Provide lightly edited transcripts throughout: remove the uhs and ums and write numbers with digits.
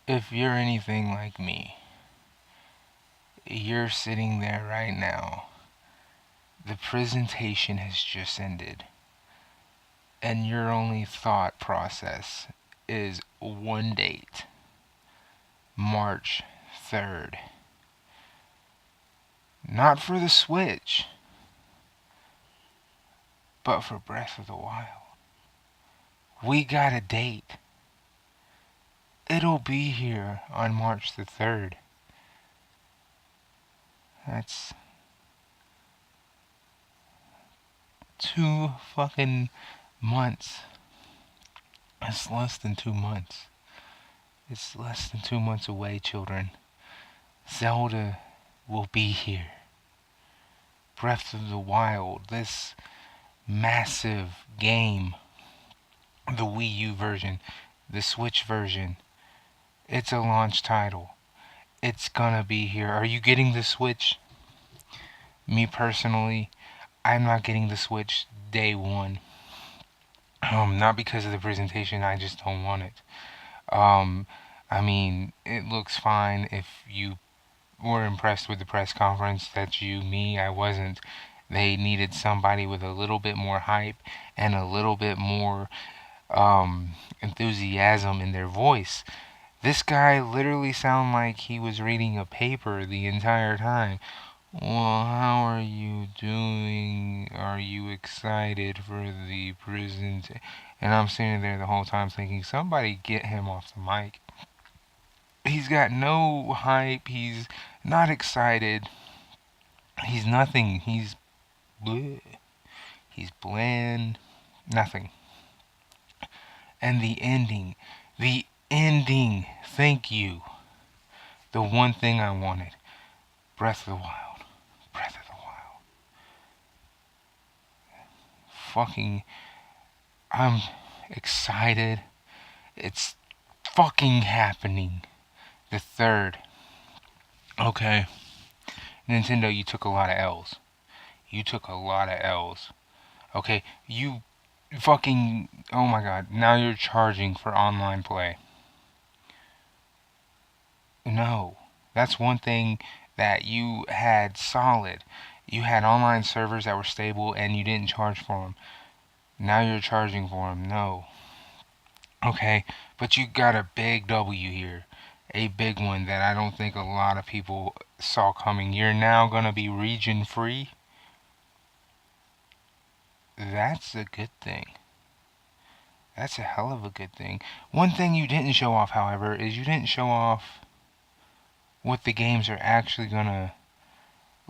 If you're anything like me, you're sitting there right now. The presentation has just ended, and your only thought process is one date, March 3rd. Not for the Switch, but for Breath of the Wild. We got a date. It'll be here on March the 3rd. That's 2 fucking months. It's less than 2 months. It's less than 2 months away, children. Zelda will be here. Breath of the Wild, this massive game, the Wii U version, the Switch version, it's a launch title. It's gonna be here. Are you getting the Switch? Me personally, I'm not getting the Switch day one. Not because of the presentation, I just don't want it. Um, I mean, it looks fine. If you were impressed with the press conference, that's you. Me, I wasn't. They needed somebody with a little bit more hype and a little bit more enthusiasm in their voice. This guy literally sounded like he was reading a paper the entire time. Well, how are you doing? Are you excited for the present? And I'm sitting there the whole time thinking, somebody get him off the mic. He's got no hype. He's not excited. He's nothing. He's bleh. He's bland. Nothing. And the ending. Thank you. The one thing I wanted. Breath of the Wild. Breath of the Wild. Fucking, I'm excited. It's fucking happening. The 3rd. Okay. Nintendo, you took a lot of L's. You took a lot of L's. Okay, you fucking, oh my god, now you're charging for online play. No, that's one thing that you had solid. You had online servers that were stable and you didn't charge for them. Now you're charging for them. No. Okay, but you got a big W here. A big one that I don't think a lot of people saw coming. You're now going to be region free. That's a good thing. That's a hell of a good thing. One thing you didn't show off, however, is you didn't show off what the games are actually gonna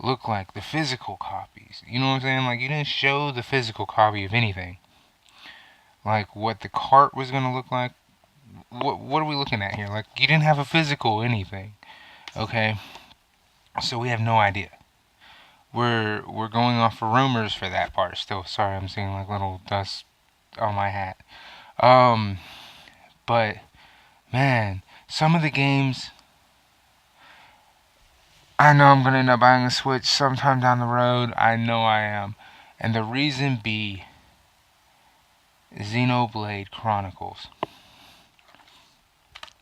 look like, the physical copies. You know what I'm saying? Like, you didn't show the physical copy of anything. Like, what the cart was gonna look like. What are we looking at here? Like, you didn't have a physical anything. Okay? So we have no idea. We're going off of rumors for that part still. Sorry, I'm seeing like little dust on my hat. But man, some of the games, I know I'm gonna end up buying a Switch sometime down the road. I know I am. And the reason be Xenoblade Chronicles.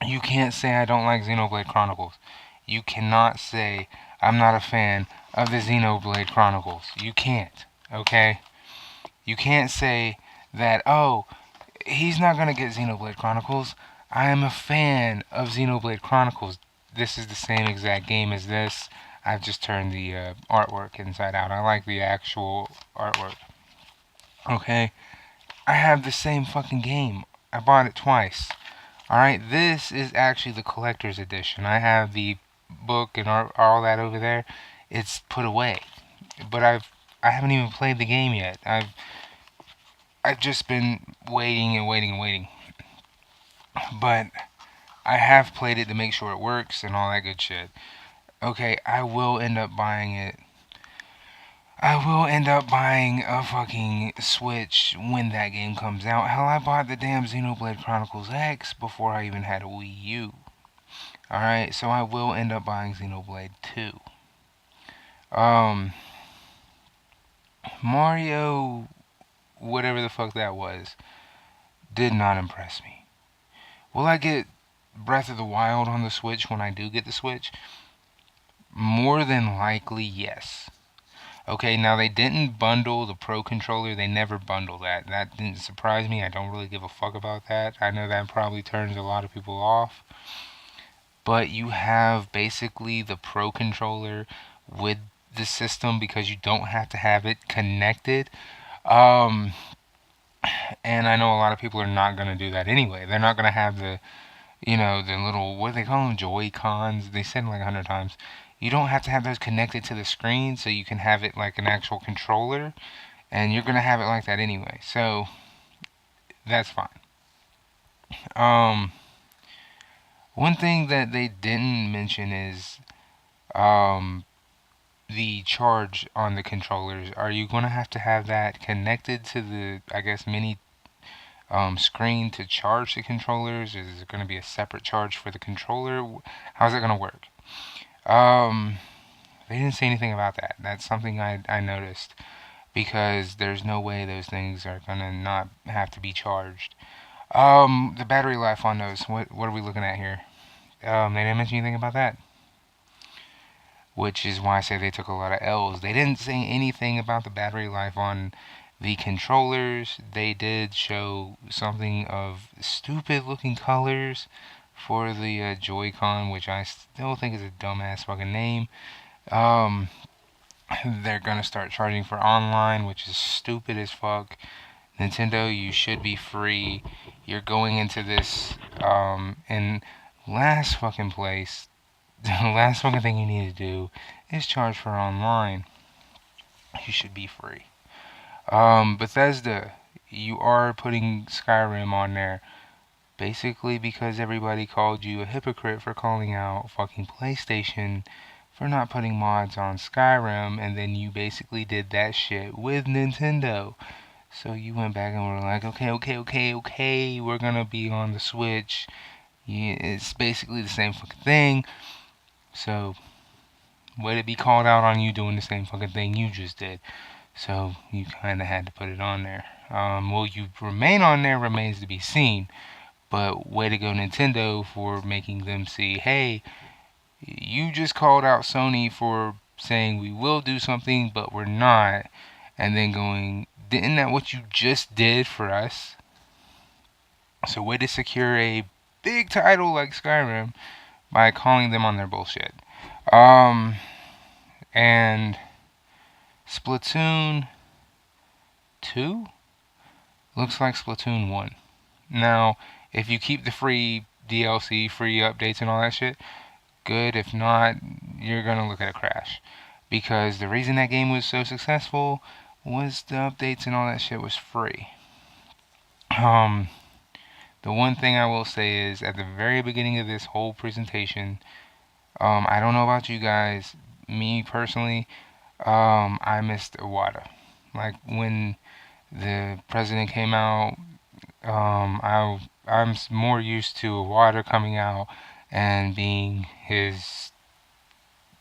You can't say I don't like Xenoblade Chronicles. You cannot say I'm not a fan of the Xenoblade Chronicles. You can't. Okay? You can't say that, oh, he's not gonna get Xenoblade Chronicles. I am a fan of Xenoblade Chronicles. This is the same exact game as this. I've just turned the artwork inside out. I like the actual artwork. Okay? I have the same fucking game. I bought it twice. Alright? This is actually the collector's edition. I have the book and all that over there. It's put away. But I haven't even played the game yet. I've just been waiting and waiting and waiting. But I have played it to make sure it works and all that good shit. Okay, I will end up buying it. I will end up buying a fucking Switch when that game comes out. Hell, I bought the damn Xenoblade Chronicles X before I even had a Wii U. Alright, so I will end up buying Xenoblade 2. Mario, whatever the fuck that was, did not impress me. Will I get Breath of the Wild on the Switch when I do get the Switch? More than likely, yes. Okay, now they didn't bundle the Pro controller. They never bundle that. That didn't surprise me. I don't really give a fuck about that. I know that probably turns a lot of people off. But you have basically the Pro controller with the system because you don't have to have it connected. Um, and I know a lot of people are not going to do that anyway. They're not going to have the little, what do they call them? Joy-Cons. They said it like 100 times. You don't have to have those connected to the screen so you can have it like an actual controller. And you're going to have it like that anyway. So, that's fine. Um, one thing that they didn't mention is um, the charge on the controllers. Are you going to have that connected to the, I guess, mini screen to charge the controllers? Is it going to be a separate charge for the controller? How's it going to work? They didn't say anything about that. That's something I noticed because there's no way those things are going to not have to be charged. The battery life on those, what are we looking at here? They didn't mention anything about that, which is why I say they took a lot of L's. They didn't say anything about the battery life on the controllers. They did show something of stupid looking colors for the Joy-Con, which I still think is a dumbass fucking name. They're gonna start charging for online, which is stupid as fuck. Nintendo, you should be free. You're going into this, and last fucking place, the last fucking thing you need to do is charge for online. You should be free. Bethesda, you are putting Skyrim on there. Basically because everybody called you a hypocrite for calling out fucking PlayStation for not putting mods on Skyrim, and then you basically did that shit with Nintendo. So you went back and were like, okay, we're gonna be on the Switch. Yeah, it's basically the same fucking thing. So, way to be called out on you doing the same fucking thing you just did. So, you kinda had to put it on there. Will you remain on there remains to be seen. But way to go, Nintendo, for making them see, hey, you just called out Sony for saying we will do something, but we're not. And then going, isn't that what you just did for us? So, way to secure a big title like Skyrim by calling them on their bullshit. And Splatoon 2 looks like Splatoon 1. Now, if you keep the free DLC, free updates, and all that shit, good. If not, you're gonna look at a crash. Because the reason that game was so successful was the updates and all that shit was free. The one thing I will say is at the very beginning of this whole presentation, I don't know about you guys, me personally, I missed Iwata. Like when the president came out, I'm more used to Iwata coming out and being his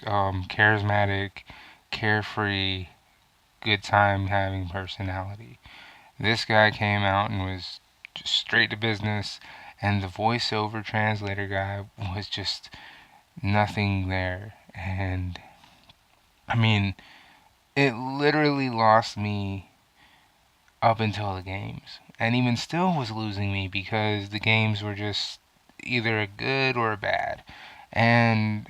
charismatic, carefree, good time having personality. This guy came out and was just straight to business, and the voiceover translator guy was just nothing there. And I mean, it literally lost me up until the games, and even still was losing me because the games were just either a good or a bad. And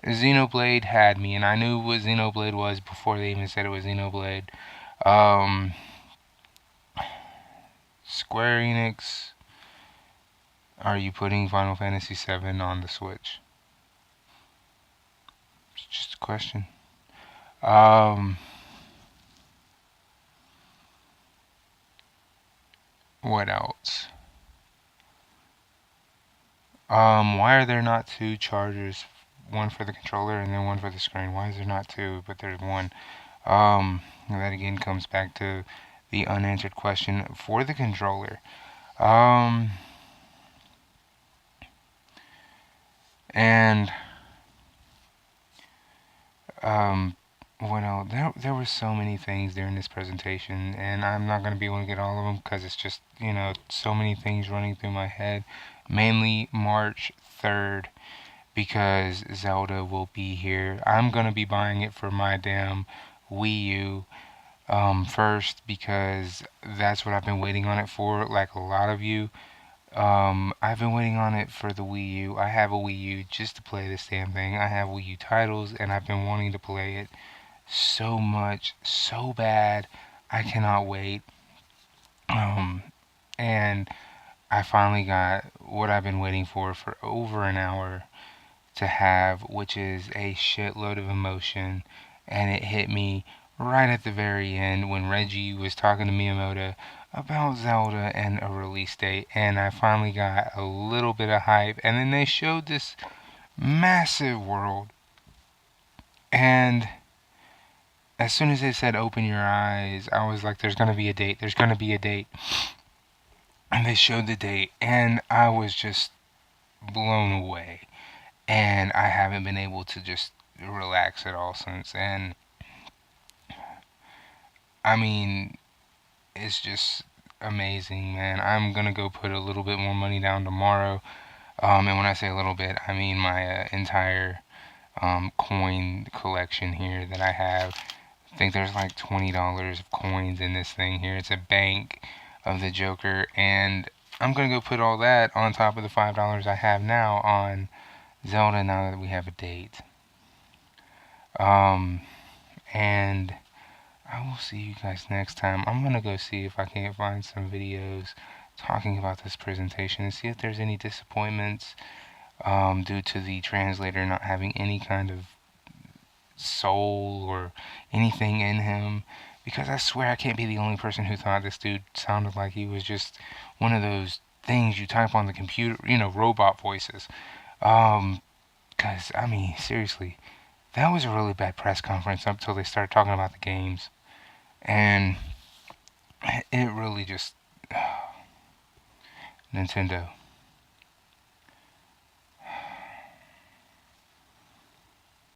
Xenoblade had me, and I knew what Xenoblade was before they even said it was Xenoblade. Um, Square Enix, are you putting Final Fantasy VII on the Switch? It's just a question. What else? Why are there not two chargers? One for the controller and then one for the screen. Why is there not two, but there's one? That again comes back to the unanswered question for the controller. And what else? There were so many things during this presentation, and I'm not going to be able to get all of them because it's just, so many things running through my head. Mainly March 3rd, because Zelda will be here. I'm going to be buying it for my damn Wii U first, because that's what I've been waiting on it for, like a lot of you. I've been waiting on it for the Wii U. I have a Wii U just to play this damn thing. I have Wii U titles, and I've been wanting to play it so much, so bad. I cannot wait. Um, and I finally got what I've been waiting for over an hour to have, which is a shitload of emotion. And it hit me right at the very end when Reggie was talking to Miyamoto about Zelda and a release date. And I finally got a little bit of hype. And then they showed this massive world. And as soon as they said open your eyes, I was like, there's gonna be a date, there's gonna be a date. And they showed the date, and I was just blown away. And I haven't been able to just relax at all since. And I mean, it's just amazing, man. I'm gonna go put a little bit more money down tomorrow. And when I say a little bit, I mean my entire coin collection here that I have. I think there's like $20 of coins in this thing here. It's a bank of the Joker, and I'm gonna go put all that on top of the $5 I have now on Zelda now that we have a date. Um, and I will see you guys next time. I'm gonna go see if I can't find some videos talking about this presentation and see if there's any disappointments due to the translator not having any kind of soul or anything in him, because I swear I can't be the only person who thought this dude sounded like he was just one of those things you type on the computer, robot voices. Because, I mean, seriously, that was a really bad press conference up until they started talking about the games. And it really just. Nintendo.